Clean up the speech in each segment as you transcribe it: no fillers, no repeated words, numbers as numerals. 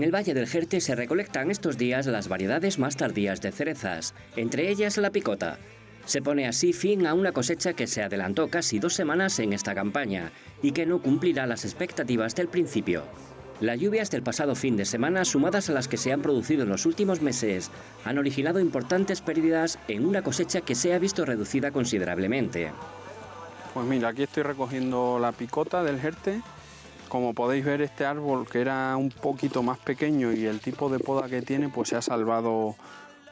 En el Valle del Jerte se recolectan estos días las variedades más tardías de cerezas, entre ellas la picota. Se pone así fin a una cosecha que se adelantó casi 2 semanas en esta campaña y que no cumplirá las expectativas del principio. Las lluvias del pasado fin de semana, sumadas a las que se han producido en los últimos meses, han originado importantes pérdidas en una cosecha que se ha visto reducida considerablemente. Pues mira, aquí estoy recogiendo la picota del Jerte. Como podéis ver, este árbol, que era un poquito más pequeño y el tipo de poda que tiene, pues se ha salvado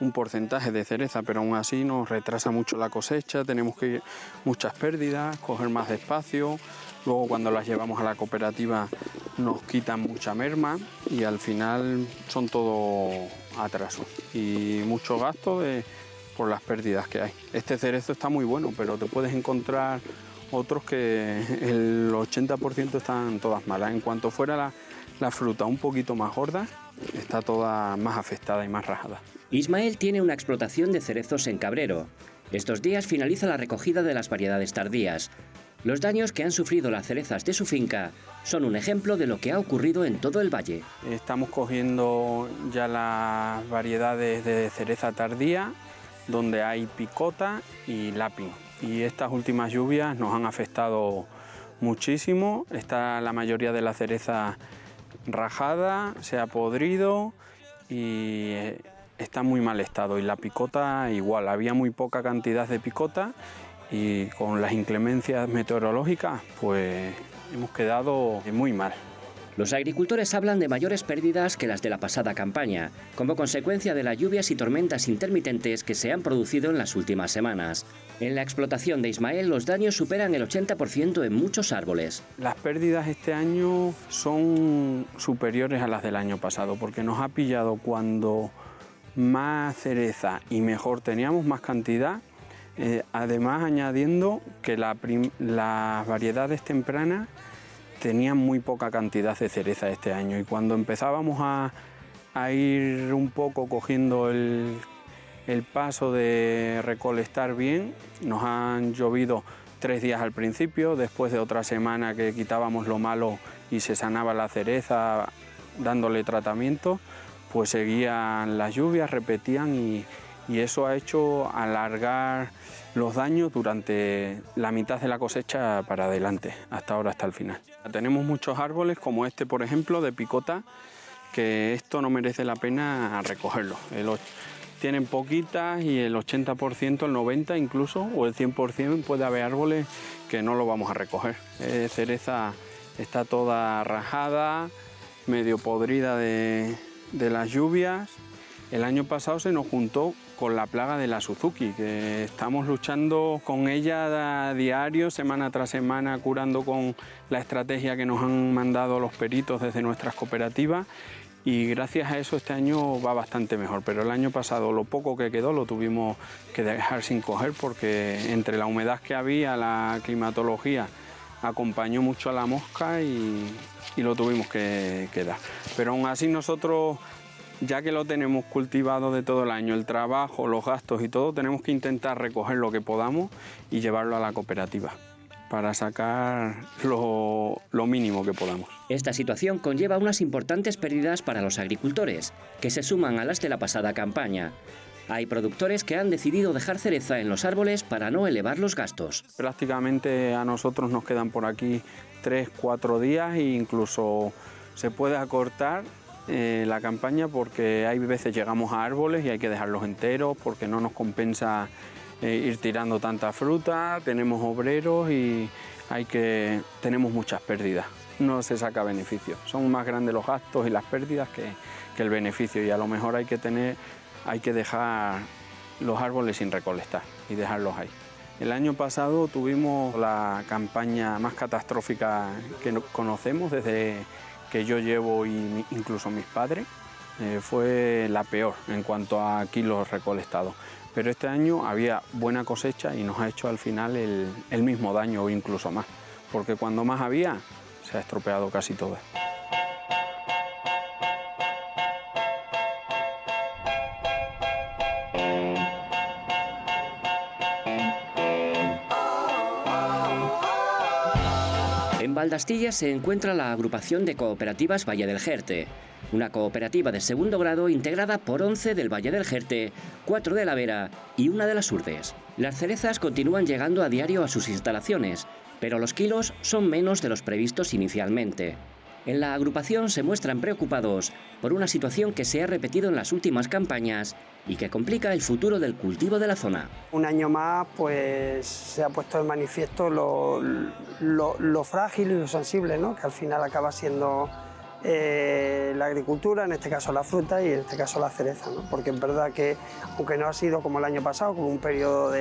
un porcentaje de cereza, pero aún así nos retrasa mucho la cosecha, tenemos que ir muchas pérdidas, coger más despacio, luego cuando las llevamos a la cooperativa nos quitan mucha merma y al final son todo atrasos y mucho gasto por las pérdidas que hay. Este cerezo está muy bueno, pero te puedes encontrar otros que el 80% están todas malas. En cuanto fuera la fruta un poquito más gorda, está toda más afectada y más rajada. Ismael tiene una explotación de cerezos en Cabrero. Estos días finaliza la recogida de las variedades tardías. Los daños que han sufrido las cerezas de su finca son un ejemplo de lo que ha ocurrido en todo el valle. Estamos cogiendo ya las variedades de cereza tardía, donde hay picota y lápiz. Y estas últimas lluvias nos han afectado muchísimo. Está la mayoría de la cereza rajada, se ha podrido y está en muy mal estado. Y la picota igual, había muy poca cantidad de picota y con las inclemencias meteorológicas pues hemos quedado muy mal. Los agricultores hablan de mayores pérdidas que las de la pasada campaña, como consecuencia de las lluvias y tormentas intermitentes que se han producido en las últimas semanas. En la explotación de Ismael los daños superan el 80% en muchos árboles. Las pérdidas este año son superiores a las del año pasado, porque nos ha pillado cuando más cereza y mejor teníamos, más cantidad. Además, añadiendo que las variedades tempranas tenían muy poca cantidad de cereza este año y cuando empezábamos a ir un poco cogiendo el paso de recolectar bien, nos han llovido 3 días al principio, después de otra semana que quitábamos lo malo y se sanaba la cereza dándole tratamiento, pues seguían las lluvias, repetían y eso ha hecho alargar los daños durante la mitad de la cosecha para adelante, hasta ahora, hasta el final. Tenemos muchos árboles como este, por ejemplo, de picota, que esto no merece la pena recogerlo. Tienen poquitas y el 80%, el 90% incluso, o el 100% puede haber árboles que no lo vamos a recoger. Cereza está toda rajada, medio podrida de las lluvias. El año pasado se nos juntó con la plaga de la Suzuki, que estamos luchando con ella a diario, semana tras semana, curando con la estrategia que nos han mandado los peritos desde nuestras cooperativas y gracias a eso este año va bastante mejor, pero el año pasado lo poco que quedó lo tuvimos que dejar sin coger porque entre la humedad que había, la climatología acompañó mucho a la mosca y lo tuvimos que dar. Pero aún así nosotros, ya que lo tenemos cultivado de todo el año, el trabajo, los gastos y todo, tenemos que intentar recoger lo que podamos y llevarlo a la cooperativa para sacar lo mínimo que podamos. Esta situación conlleva unas importantes pérdidas para los agricultores, que se suman a las de la pasada campaña. Hay productores que han decidido dejar cereza en los árboles para no elevar los gastos. Prácticamente a nosotros nos quedan por aquí 3-4 días e incluso se puede acortar la campaña porque hay veces llegamos a árboles y hay que dejarlos enteros porque no nos compensa ir tirando tanta fruta, tenemos obreros y tenemos muchas pérdidas, no se saca beneficio, son más grandes los gastos y las pérdidas que el beneficio y a lo mejor hay que dejar los árboles sin recolectar y dejarlos ahí. El año pasado tuvimos la campaña más catastrófica que conocemos desde que yo llevo y incluso mis padres, fue la peor en cuanto a kilos recolectados. Pero este año había buena cosecha y nos ha hecho al final el mismo daño o incluso más, porque cuando más había se ha estropeado casi todo. En Valdastilla se encuentra la agrupación de cooperativas Valle del Jerte. una cooperativa de segundo grado integrada por 11 del Valle del Jerte, 4 de la Vera y 1 de las Urdes. Las cerezas continúan llegando a diario a sus instalaciones, pero los kilos son menos de los previstos inicialmente. En la agrupación se muestran preocupados por una situación que se ha repetido en las últimas campañas y que complica el futuro del cultivo de la zona. Un año más pues, se ha puesto de manifiesto lo frágil y lo sensible, ¿no? Que al final acaba siendo la agricultura, en este caso la fruta y en este caso la cereza, ¿no? Porque es verdad que, aunque no ha sido como el año pasado, como un periodo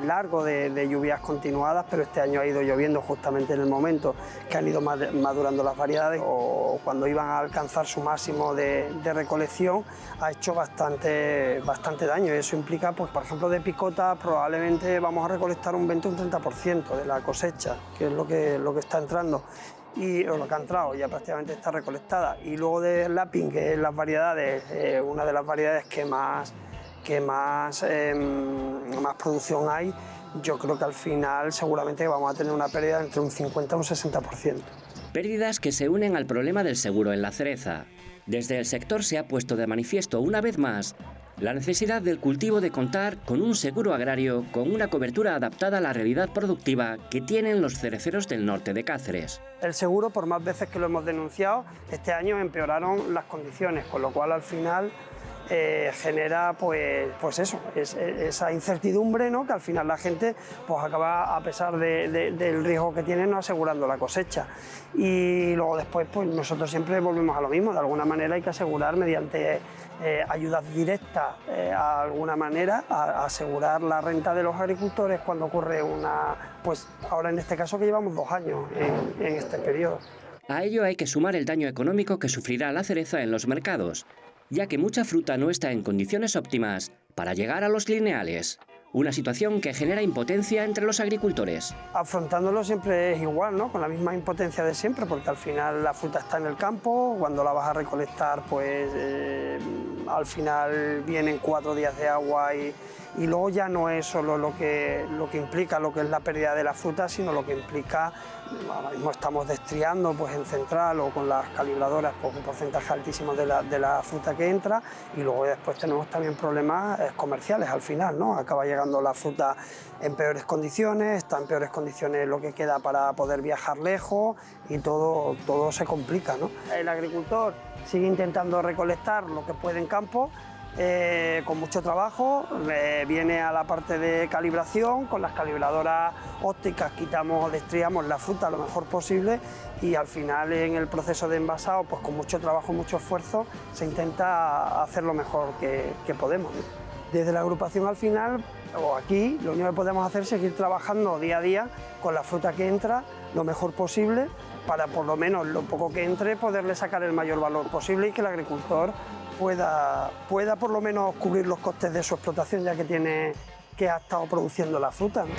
largo de lluvias continuadas, pero este año ha ido lloviendo justamente en el momento que han ido madurando las variedades o cuando iban a alcanzar su máximo de recolección, ha hecho bastante daño, y eso implica, pues, por ejemplo, de picota probablemente vamos a recolectar un 20 o un 30% de la cosecha, que es lo que está entrando. O lo que ha entrado ya prácticamente está recolectada, y luego de Lapin, que es las variedades, una de las variedades que más producción hay, yo creo que al final seguramente vamos a tener una pérdida entre un 50 y un 60%. Pérdidas que se unen al problema del seguro en la cereza. Desde el sector se ha puesto de manifiesto una vez más la necesidad del cultivo de contar con un seguro agrario con una cobertura adaptada a la realidad productiva que tienen los cereceros del norte de Cáceres. El seguro, por más veces que lo hemos denunciado, este año empeoraron las condiciones, con lo cual al final genera pues eso, esa incertidumbre, ¿no? Que al final la gente pues acaba, a pesar del riesgo que tiene, no asegurando la cosecha. Y luego después pues nosotros siempre volvemos a lo mismo, de alguna manera hay que asegurar mediante ayudas directas, a alguna manera, a asegurar la renta de los agricultores cuando ocurre pues ahora en este caso que llevamos 2 años en este periodo. A ello hay que sumar el daño económico que sufrirá la cereza en los mercados, ya que mucha fruta no está en condiciones óptimas para llegar a los lineales. Una situación que genera impotencia entre los agricultores. Afrontándolo siempre es igual, ¿no? Con la misma impotencia de siempre, porque al final la fruta está en el campo, cuando la vas a recolectar, pues al final vienen 4 días de agua y luego ya no es solo lo que implica lo que es la pérdida de la fruta, sino lo que implica, ahora mismo estamos destriando pues en central o con las calibradoras pues un porcentaje altísimo de la fruta que entra, y luego después tenemos también problemas comerciales al final, ¿no? Acaba llegando la fruta en peores condiciones, está en peores condiciones lo que queda para poder viajar lejos y todo se complica, ¿no? El agricultor sigue intentando recolectar lo que puede en campo, con mucho trabajo, viene a la parte de calibración, con las calibradoras ópticas quitamos, destriamos la fruta lo mejor posible, y al final en el proceso de envasado, pues con mucho trabajo, mucho esfuerzo, se intenta hacer lo mejor que podemos, ¿no? Desde la agrupación al final, o aquí, lo único que podemos hacer es seguir trabajando día a día con la fruta que entra lo mejor posible, para por lo menos lo poco que entre poderle sacar el mayor valor posible y que el agricultor pueda por lo menos cubrir los costes de su explotación, ya que ha estado produciendo la fruta, ¿no?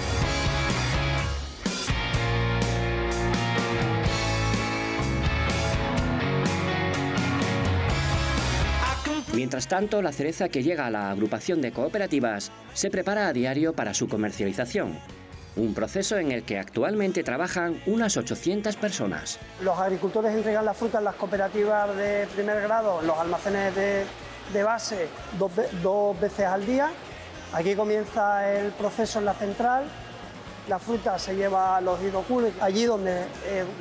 Mientras tanto, la cereza que llega a la agrupación de cooperativas se prepara a diario para su comercialización. Un proceso en el que actualmente trabajan unas 800 personas. Los agricultores entregan la fruta en las cooperativas de primer grado, en los almacenes de base, dos veces al día. Aquí comienza el proceso en la central. La fruta se lleva a los hidrocooling, allí donde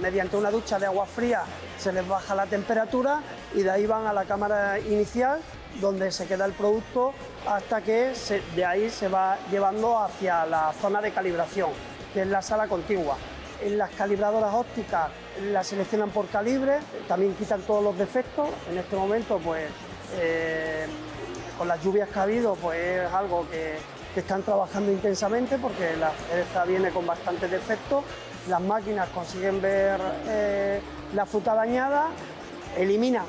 mediante una ducha de agua fría se les baja la temperatura, y de ahí van a la cámara inicial, donde se queda el producto hasta que de ahí se va llevando hacia la zona de calibración, que es la sala contigua. En las calibradoras ópticas las seleccionan por calibre, también quitan todos los defectos. En este momento, pues, con las lluvias que ha habido, pues es algo que están trabajando intensamente, porque la cereza viene con bastantes defectos. Las máquinas consiguen ver la fruta dañada, eliminan,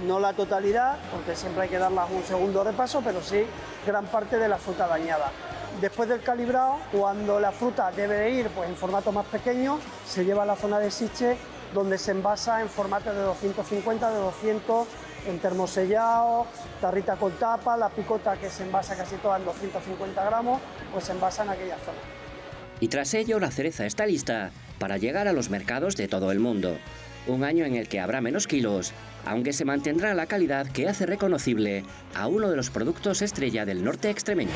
no la totalidad, porque siempre hay que darlas un segundo repaso, pero sí gran parte de la fruta dañada. Después del calibrado, cuando la fruta debe de ir pues en formato más pequeño, se lleva a la zona de Siche, donde se envasa en formato de 250, de 200, en termosellado, tarrita con tapa, la picota que se envasa casi toda en 250 gramos, pues se envasa en aquella zona. Y tras ello, la cereza está lista para llegar a los mercados de todo el mundo. Un año en el que habrá menos kilos, aunque se mantendrá la calidad que hace reconocible a uno de los productos estrella del norte extremeño.